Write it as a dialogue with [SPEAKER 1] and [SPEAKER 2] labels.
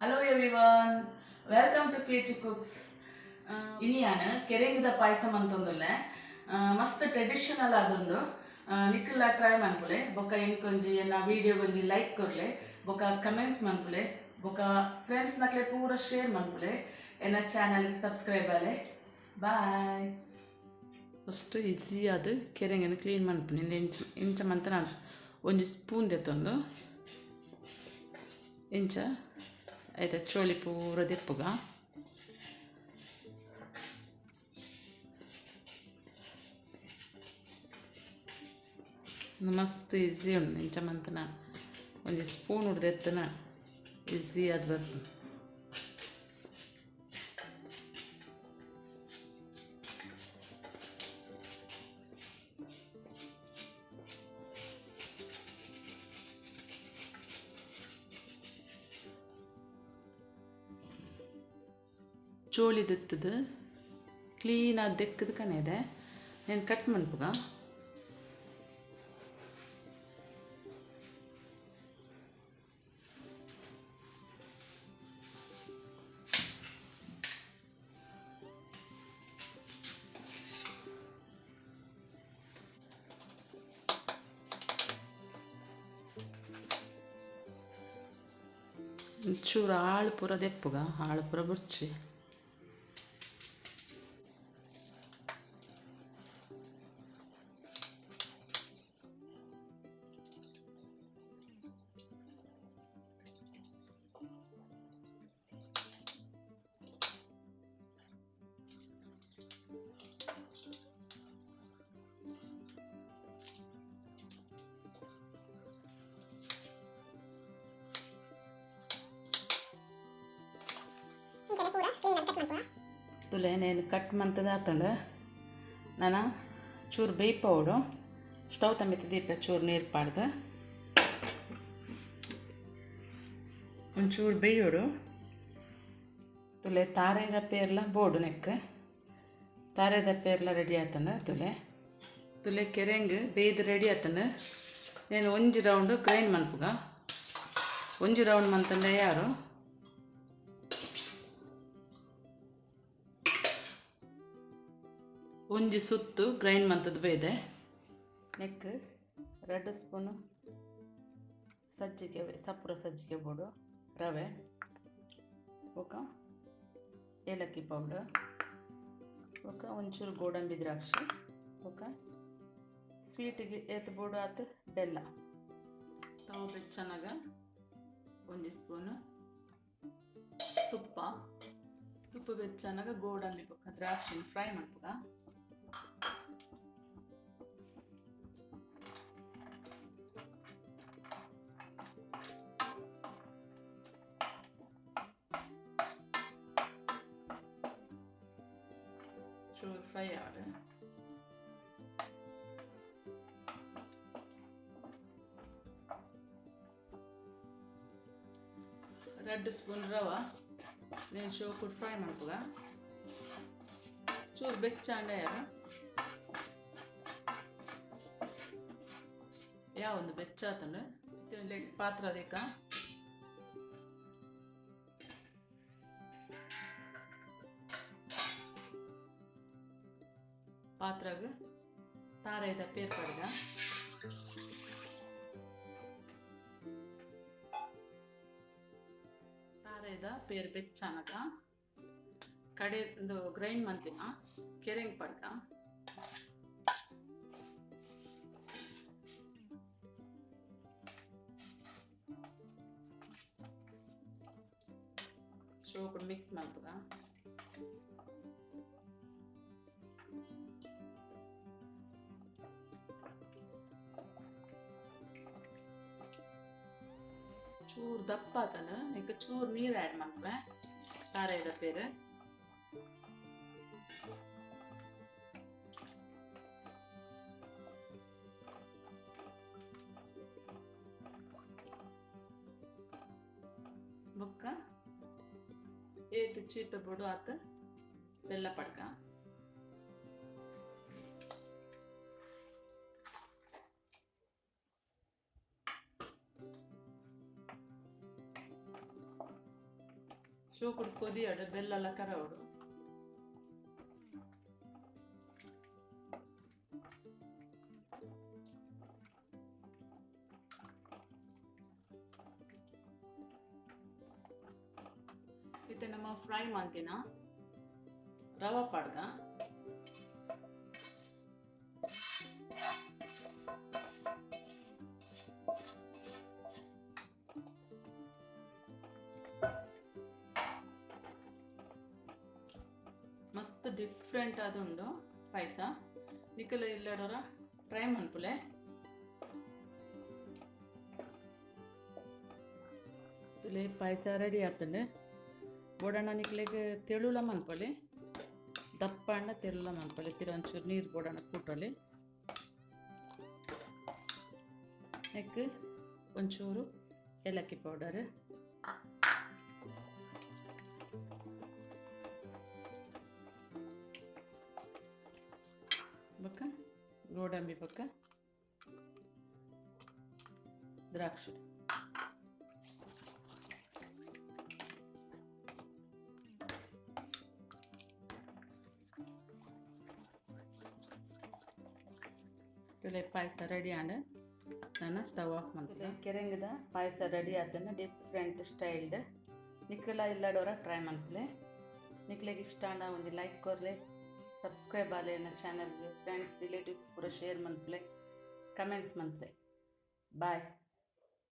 [SPEAKER 1] Hello everyone, welcome to KICHUCOOKS. ಇನಿಯಾನ ಕೆರೆಂಗದ ಪಾಯಸ ಅಂತಂದಲ್ಲ ಮಸ್ತ್ traditional ಆದುಂಡು ನಿಕ್ಕಲ್ಲ try ಮನ್ಪುಲೆ ಬೊಕ್ಕ ಎಂಕೊಂಜಿ ನಾ ವಿಡಿಯೋ ಗೊಂಜಿ ಲೈಕ್ ಕೊರ್ಲೆ ಬೊಕ್ಕ ಕಮೆಂಟ್ಸ್ ಮನ್ಪುಲೆ ಬೊಕ್ಕ ಫ್ರೆಂಡ್ಸ್ ನಕ್ಲೆ ಪೂರ ಶೇರ್ ಮನ್ಪುಲೆ ಎನ್ನ ಚಾನಲ್ಗೆ ಸಬ್ಸ್ಕ್ರೈಬ್ ಆಲೆ ಬಾಯ್. ಫಸ್ಟ್ ಈಸಿ ಅದು ಕೆರೆಂಗನ ಕ್ಲೀನ್ ಮನ್ಪುನೆ ಇಂಚ ಮಂತ ನಾನು ಒಂಜಿ ಸ್ಪೂನ್ ದೆತ್ತೊಂದು ಇಂಚ ಆಯ್ತಾ ಚೋಳಿ ಪೂರ ದೆಪ್ಪುಗ ಮಸ್ತ್ ಈಸಿ ಉಂಡು ಇಂಚ ಮಂತನ ಒಂಜಿ ಸ್ಪೂನ್ ಹಿಡ್ದೆತ್ತನ ಈಸಿ ಅದು ಬರ್ತದೆ. ಚೋಳಿ ದೆತ್ತದು ಕ್ಲೀನಾಗಿ ದೆಕ್ಕದ ಕನೆದೆ నేను ಕಟ್ ಮನ್ಪುಗ ಚೂರು ಆಳು ಪೂರ ದೆಪ್ಪುಗ ಆಳು ಪೂರ ಬುರ್ಚಿ ತುಲೆ నేను ಕಟ್ ಮಂತದ ಆತಂಡು ನಾನು ಚೂರು ಬೇಯ್ಪೌಡು ಸ್ಟವ್ ತಮ್ಮಿತ್ತು ದೀಪ ಚೂರು ನೀರು ಪಾಡ್ದು ಒಂಚೂರು ಬೇಯೋಡು ತುಲೆ ತಾರೆದ ಪೇರ್ಲ ಬೋಡು ನೆಕ್ ತಾರೆದ ಪೇರ್ಲ ರೆಡಿ ಆತಂಡು ತುಲೆ ಕೆರೆಂಗ್ ಬೇಯ್ದು ರೆಡಿ ಆತಂಡು నేను ಒಂಜಿ ರೌಂಡ್ ಗ್ರೈಂಡ್ ಮನ್ಪುಗ ಒಂಜಿ ರೌಂಡ್ ಮಂತಂಡೆ ಯಾರು ಒಂಜಿ ಸುತ್ತು ಗ್ರೈಂಡ್ ಮಂತದ್ದು ಬೇಯ್ದೆ ನೆಕ್ 2 ಸ್ಪೂನು ಸಜ್ಜಿಗೆ ಸಪುರ ಸಜ್ಜಿಗೆ ಬೋಡು ರವೆ ఒక ಏಲಕ್ಕಿ ಪೌಡರ್ ఒక ಒಂಚೂರು ಗೋಡಂಬಿ ದ್ರಾಕ್ಷಿ ఒక ಸ್ವೀಟಿಗೆ ಏತ್ ಬೋಡು ಆತು ಬೆಲ್ಲ ತವ ಬೆಚ್ಚನಾಗ ಒಂಜಿ ಸ್ಪೂನು ತುಪ್ಪ ಬೆಚ್ಚನಾಗ ಗೋಡಂಬಿ ಬೊಕ್ಕ ದ್ರಾಕ್ಷಿನ ಫ್ರೈ ಮಾಡ್ಪುಗ ಚೂರು ಫ್ರೈ ಆಡು ರೆಡ್ ಸ್ಪೂನ್ ರವ నేను ಶೋಕುಡ್ ಫ್ರೈ ಮಾಡ್ಪುಗ ಚೂರು ಬೆಚ್ಚಾಂಡ ಒಂದು ಬೆಚ್ಚಾತಂಡು ಪಾತ್ರ ಅದಕ್ಕ ಪಾತ್ರಾಗ ತಾರೆದ ಪೇರ್ ಪಡ್ಗ ತಾರೆದ ಪೇರ್ ಬೆಚ್ಚಾನಗ ಕಡೆ ಗ್ರೈಂಡ್ ಮಂತಿನ ಕೆರೆಂಗ್ ಪಡ್ಗ ಶೋಕುಡ್ ಮಿಕ್ಸ್ ಮಾಡ್ಪುಗ ಚೂರು ದಪ್ಪ ಆತನ ಈಗ ಚೂರು ನೀರು ಆ್ಯಡ್ ಮಾಡ್ಬೆ ತಾರೆದ ಪೇರು ಬೊಕ್ಕ ಏತ್ ಚೀಪ ಬೋಡು ಆತ ಬೆಲ್ಲ ಪಡ್ಕ ಚೂಕುಡು ಕೊದಿಯಡು ಬೆಲ್ಲ ಕರವಡು ಇತ್ತೆ ನಮ್ಮ ಫ್ರೈ ಮಂತಿನ ರವಾ ಪಾಡ್ಗ ಮಸ್ತ್ ಡಿಫ್ರೆಂಟ್ ಆದುಂಡು ಪಾಯಸ ನಿಕಲ ಇಲ್ಲಡರ ಟ್ರೈ ಮನ್ಪುಲೆ ತುಲೆ ಪಾಯಸ ರೆಡಿ ಆತಂಡೆ ಬೋಡಣ್ಣ ನಿಕ್ಲೆಗೆ ತೆಳುಲ ಮನ್ಪೊಲಿ ದಪ್ಪ ಅಂಡ ತೆಳುಲ ಮನ್ಪೊಲಿ ತಿರುವಂಚೂರು ನೀರು ಬೋಡಣ್ಣ ಕೂಟೊಲಿ ನೆಕ್ ಒಂಚೂರು ಏಲಕ್ಕಿ ಪೌಡರ್ ಬೊಕ್ಕ ಗೋಡಂಬಿ ಬೊಕ್ಕ ದ್ರಾಕ್ಷಿ ತುಲೆ ಪಾಯಸ ರೆಡಿ ಆಂಡ ನಾನು ಸ್ಟವ್ ಆಫ್ ಮಾಡ್ತೀನಿ ಕೆರೆಂಗದ ಪಾಯಸ ರೆಡಿ ಆತನ ಡಿಫ್ರೆಂಟ್ ಸ್ಟೈಲ್ಡ್ ನಿಕ್ಲೆಲ ಇಲ್ಲಡೋರ ಟ್ರೈ ಮನ್ಪುಲೆ ನಿಕ್ಲೆಗೆ ಇಷ್ಟ ಆಂಡ ಒಂದು ಲೈಕ್ ಕೊರ್ಲೆ ಸಬ್ಸ್ಕ್ರೈಬ್ ಆಲೆ ನನ್ನ ಚಾನಲ್ಗೆ ಫ್ರೆಂಡ್ಸ್ ರಿಲೇಟಿವ್ಸ್ ಪೂರ ಶೇರ್ ಮನ್ಪುಲೆ ಕಮೆಂಟ್ಸ್ ಮನ್ಪುಲೆ ಬಾಯ್.